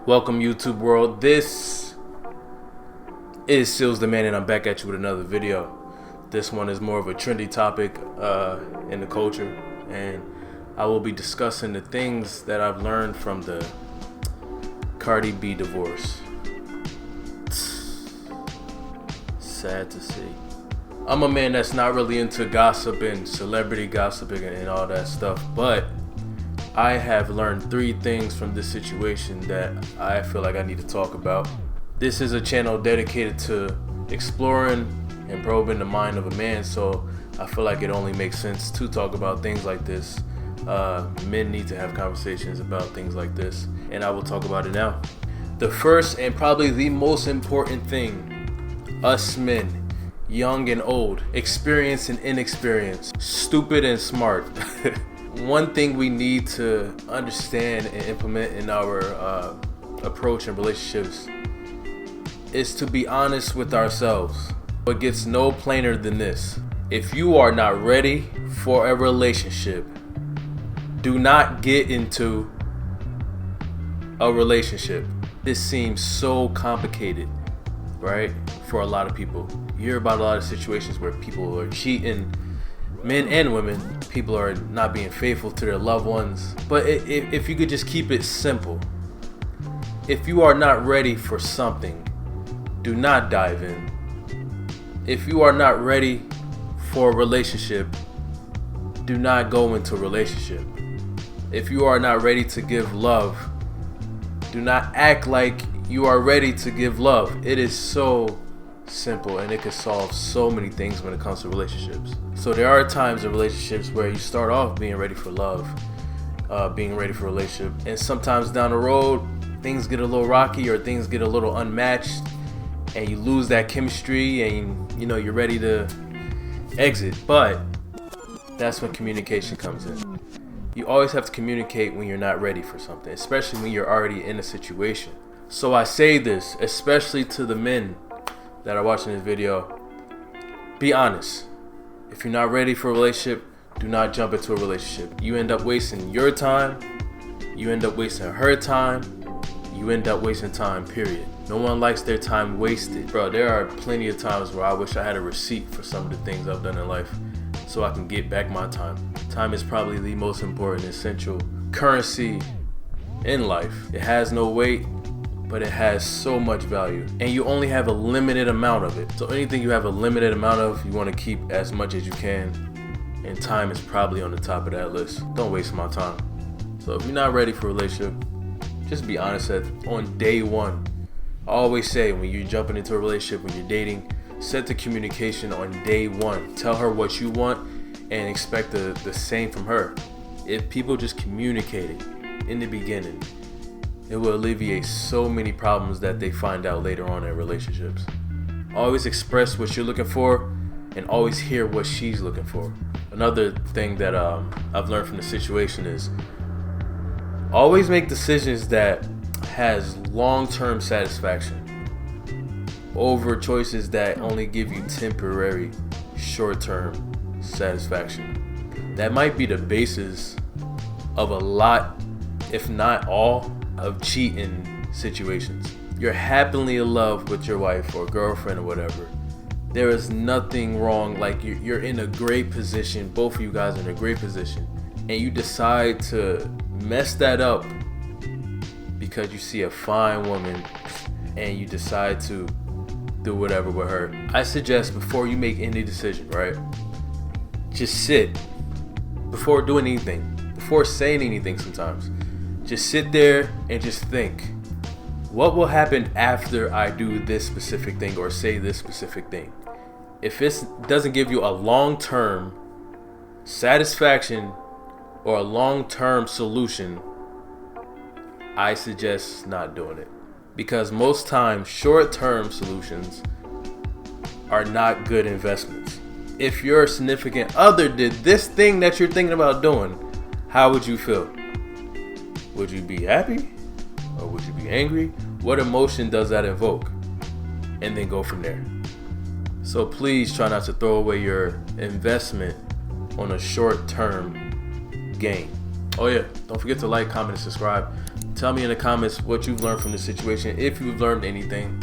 Welcome YouTube world, this is Sealz the Man and I'm back at you with another video. This one is more of a trendy topic in the culture, and I will be discussing the things that I've learned from the Cardi B divorce. Sad to see. I'm a man that's not really into gossip and celebrity gossiping and all that stuff, but I have learned 3 things from this situation that I feel like I need to talk about. This is a channel dedicated to exploring and probing the mind of a man, so I feel like it only makes sense to talk about things like this. Men need to have conversations about things like this, and I will talk about it now. The first and probably the most important thing, us men, young and old, experienced and inexperienced, stupid and smart. One thing we need to understand and implement in our approach in relationships is to be honest with ourselves. It gets no plainer than this. If you are not ready for a relationship, do not get into a relationship. This seems so complicated, right? For a lot of people. You hear about a lot of situations where people are cheating, men and women. People are not being faithful to their loved ones. But if you could just keep it simple. If you are not ready for something, do not dive in. If you are not ready for a relationship, do not go into a relationship. If you are not ready to give love, do not act like you are ready to give love. It is so simple, and it can solve so many things when it comes to relationships. So there are times in relationships where you start off being ready for love, being ready for a relationship, and sometimes down the road things get a little rocky or things get a little unmatched and you lose that chemistry and you're ready to exit. But that's when communication comes in. You always have to communicate when you're not ready for something, especially when you're already in a situation. So I say this especially to the men that are watching this video. Be honest. If you're not ready for a relationship, do not jump into a relationship. You end up wasting your time, you end up wasting her time, you end up wasting time, period. No one likes their time wasted. Bro, there are plenty of times where I wish I had a receipt for some of the things I've done in life so I can get back my time. Time is probably the most important, essential currency in life. It has no weight, but it has so much value, and you only have a limited amount of it. So anything you have a limited amount of, you want to keep as much as you can, and time is probably on the top of that list. Don't waste my time. So if you're not ready for a relationship, just be honest on day one. I always say, when you're jumping into a relationship, when you're dating, set the communication on day one. Tell her what you want and expect the same from her. If people just communicated in the beginning, it will alleviate so many problems that they find out later on in relationships. Always express what you're looking for and always hear what she's looking for. Another thing that I've learned from the situation is always make decisions that has long-term satisfaction over choices that only give you temporary, short-term satisfaction. That might be the basis of a lot, if not all, of cheating situations. You're happily in love with your wife or girlfriend or whatever. There is nothing wrong. Like you're in a great position. Both of you guys are in a great position, and you decide to mess that up because you see a fine woman and you decide to do whatever with her. I suggest before you make any decision, right? Just sit before doing anything, before saying anything sometimes. Just sit there and just think, what will happen after I do this specific thing or say this specific thing? If it doesn't give you a long-term satisfaction or a long-term solution, I suggest not doing it. Because most times, short-term solutions are not good investments. If your significant other did this thing that you're thinking about doing, how would you feel? Would you be happy or would you be angry? What emotion does that evoke? And then go from there. So please try not to throw away your investment on a short-term gain. Oh yeah, don't forget to like, comment, and subscribe. Tell me in the comments what you've learned from this situation, if you've learned anything.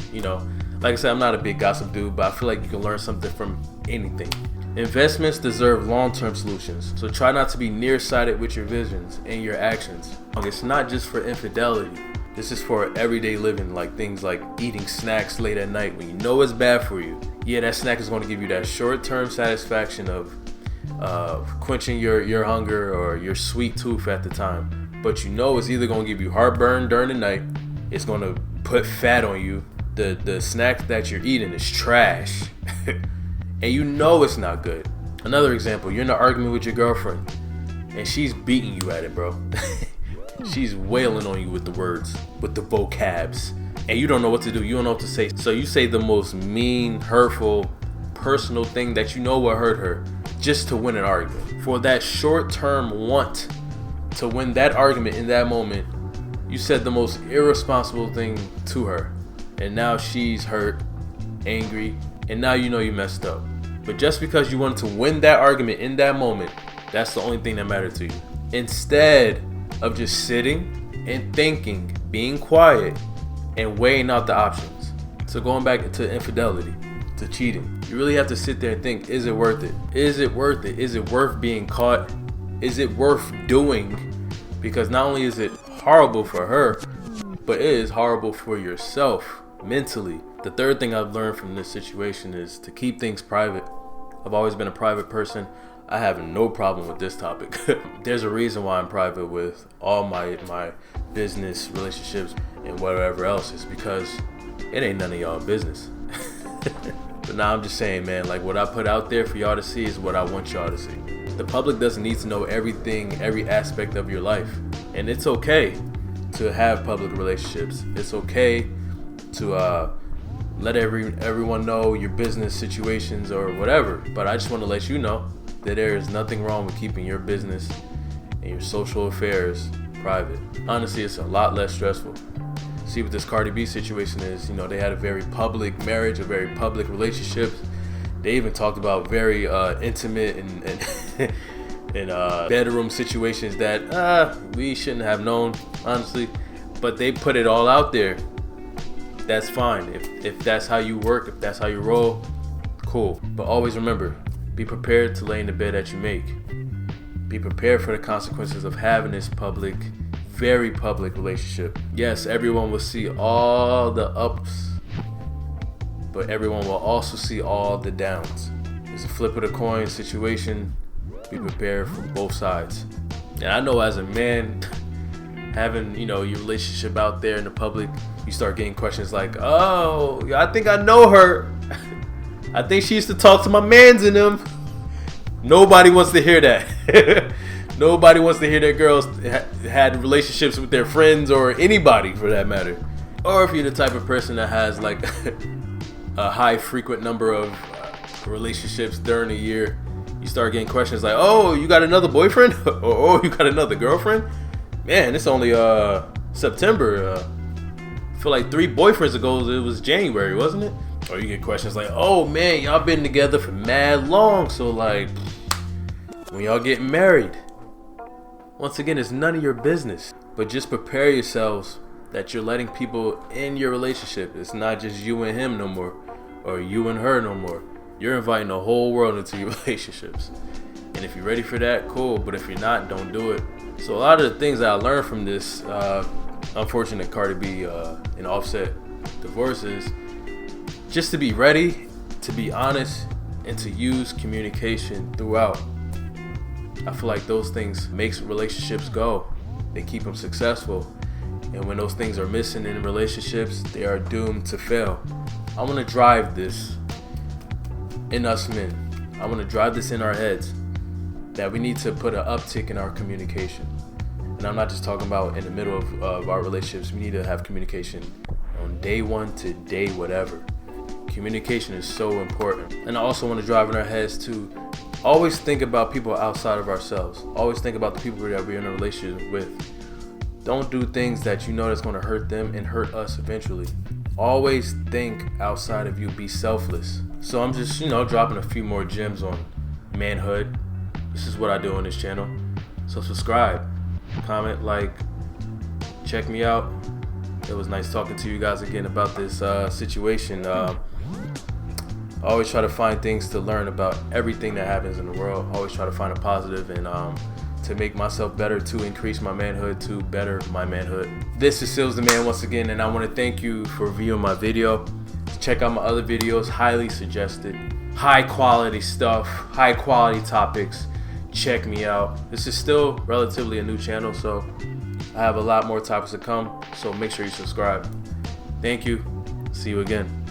Like I said, I'm not a big gossip dude, but I feel like you can learn something from anything. Investments deserve long-term solutions, so try not to be nearsighted with your visions and your actions. It's not just for infidelity. This is for everyday living, like things like eating snacks late at night when you know it's bad for you. Yeah, that snack is going to give you that short-term satisfaction of quenching your hunger or your sweet tooth at the time. But it's either going to give you heartburn during the night, it's going to put fat on you, the snack that you're eating is trash, and it's not good. Another example, you're in an argument with your girlfriend, and she's beating you at it, bro. She's wailing on you with the words, with the vocabs, and you don't know what to do. You don't know what to say. So you say the most mean, hurtful, personal thing that you know will hurt her just to win an argument. For that short-term want to win that argument in that moment, you said the most irresponsible thing to her. And now she's hurt, angry, and now you know you messed up. But just because you wanted to win that argument in that moment, that's the only thing that mattered to you. Instead of just sitting and thinking, being quiet, and weighing out the options. So going back to infidelity, to cheating, you really have to sit there and think, is it worth it? Is it worth it? Is it worth being caught? Is it worth doing? Because not only is it horrible for her, but it is horrible for yourself mentally. The third thing I've learned from this situation is to keep things private. I've always been a private person. I have no problem with this topic. There's a reason why I'm private with all my business, relationships, and whatever else. It's because it ain't none of y'all business. But now I'm just saying, man, like what I put out there for y'all to see is what I want y'all to see. The public doesn't need to know everything, every aspect of your life. And it's okay to have public relationships. It's okay to let everyone know your business situations or whatever. But I just want to let you know that there is nothing wrong with keeping your business and your social affairs private. Honestly, it's a lot less stressful. See what this Cardi B situation is. They had a very public marriage, a very public relationship. They even talked about very intimate and bedroom situations that we shouldn't have known, honestly. But they put it all out there. That's fine. If that's how you work, if that's how you roll, cool. But always remember, be prepared to lay in the bed that you make. Be prepared for the consequences of having this public, very public relationship. Yes, everyone will see all the ups, but everyone will also see all the downs. It's a flip of the coin situation. Be prepared for both sides. And I know as a man, having your relationship out there in the public, you start getting questions like, oh, I think I know her. I think she used to talk to my mans in them. Nobody wants to hear that. Nobody wants to hear that girls had relationships with their friends or anybody for that matter. Or if you're the type of person that has like a high frequent number of relationships during a year, you start getting questions like, oh, you got another boyfriend? Or oh, you got another girlfriend? Man, it's only September. I feel like 3 boyfriends ago it was January, wasn't it? Or you get questions like, oh man, y'all been together for mad long, so like, when y'all get married, once again, it's none of your business. But just prepare yourselves that you're letting people in your relationship. It's not just you and him no more, or you and her no more. You're inviting the whole world into your relationships. And if you're ready for that, cool. But if you're not, don't do it. So a lot of the things that I learned from this unfortunate Cardi B and Offset divorce is just to be ready, to be honest, and to use communication throughout. I feel like those things makes relationships go. They keep them successful. And when those things are missing in relationships, they are doomed to fail. I want to drive this in us men. I want to drive this in our heads that we need to put an uptick in our communication. And I'm not just talking about in the middle of our relationships. We need to have communication on day one to day whatever. Communication is so important. And I also want to drive in our heads to always think about people outside of ourselves. Always think about the people that we're in a relationship with. Don't do things that you know that's going to hurt them and hurt us eventually. Always think outside of you. Be selfless. So I'm just, dropping a few more gems on manhood. This is what I do on this channel. So subscribe, comment, like, check me out. It was nice talking to you guys again about this situation. I always try to find things to learn about everything that happens in the world. I always try to find a positive and to make myself better, to increase my manhood, to better my manhood. This is Sealz the Man once again, and I want to thank you for viewing my video. Check out my other videos, highly suggested. High quality stuff, high quality topics. Check me out. This is still relatively a new channel, so I have a lot more topics to come, so make sure you subscribe. Thank you. See you again.